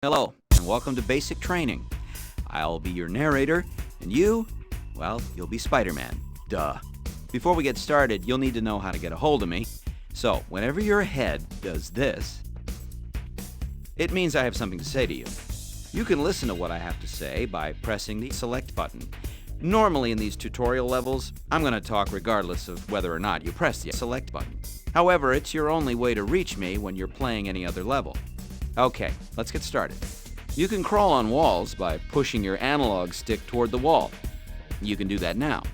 Hello, and welcome to Basic Training. I'll be your narrator, and you, well, you'll be Spider-Man. Duh. Before we get started, you'll need to know how to get a hold of me. So, whenever your head does this, it means I have something to say to you. You can listen to what I have to say by pressing the select button. Normally in these tutorial levels, I'm going to talk regardless of whether or not you press the select button. However, it's your only way to reach me when you're playing any other level. Okay, let's get started. You can crawl on walls by pushing your analog stick toward the wall. You can do that now.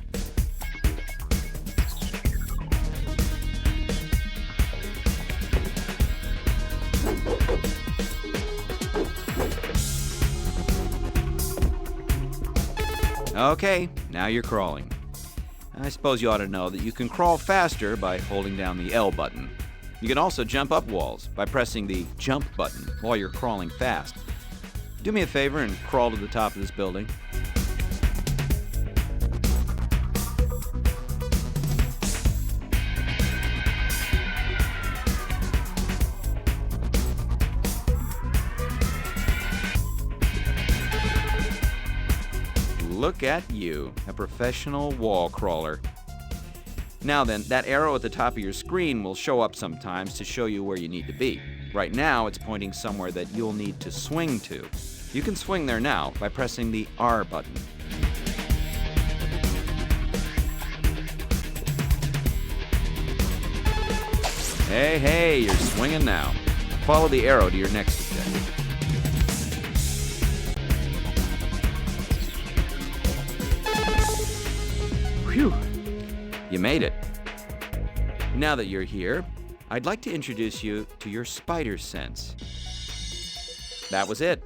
Okay, now you're crawling. I suppose you ought to know that you can crawl faster by holding down the L button. You can also jump up walls by pressing the jump button while you're crawling fast. Do me a favor and crawl to the top of this building. Look at you, a professional wall crawler. Now then, that arrow at the top of your screen will show up sometimes to show you where you need to be. Right now, it's pointing somewhere that you'll need to swing to. You can swing there now by pressing the R button. Hey, you're swinging now. Follow the arrow to your next objective. Phew! You made it. Now that you're here, I'd like to introduce you to your spider sense. That was it.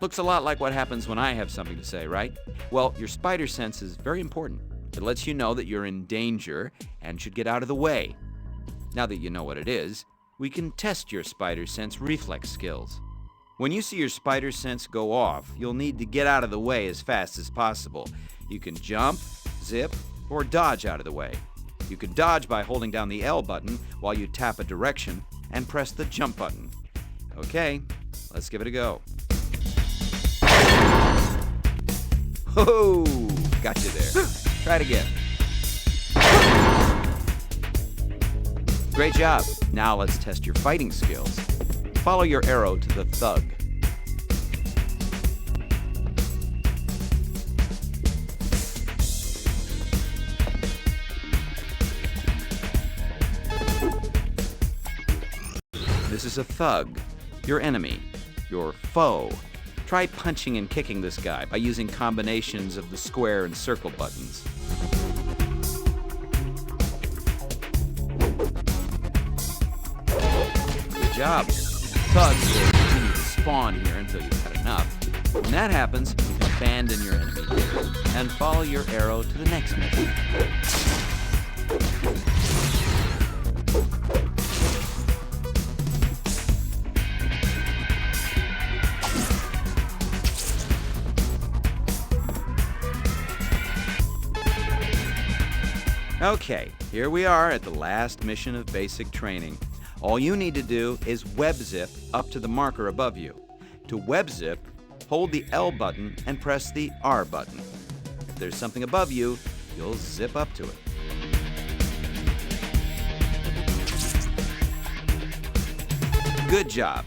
Looks a lot like what happens when I have something to say, right? Well, your spider sense is very important. It lets you know that you're in danger and should get out of the way. Now that you know what it is, we can test your spider sense reflex skills. When you see your spider sense go off, you'll need to get out of the way as fast as possible. You can jump, zip, or dodge out of the way. You can dodge by holding down the L button while you tap a direction and press the jump button. Okay, let's give it a go. Oh, got you there. Try it again. Great job. Now let's test your fighting skills. Follow your arrow to the thug. This is a thug, your enemy, your foe. Try punching and kicking this guy by using combinations of the square and circle buttons. Good job. Thugs will continue to spawn here until you've had enough. When that happens, you can abandon your enemy and follow your arrow to the next mission. Okay, here we are at the last mission of basic training. All you need to do is web zip up to the marker above you. To web zip, hold the L button and press the R button. If there's something above you, you'll zip up to it. Good job.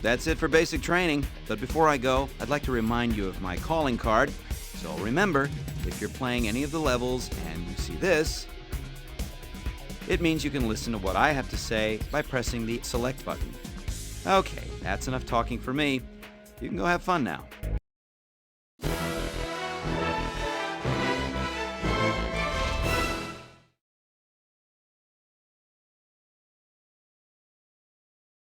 That's it for basic training. But before I go, I'd like to remind you of my calling card. So remember, if you're playing any of the levels and you see this, it means you can listen to what I have to say by pressing the select button. Okay, that's enough talking for me. You can go have fun now.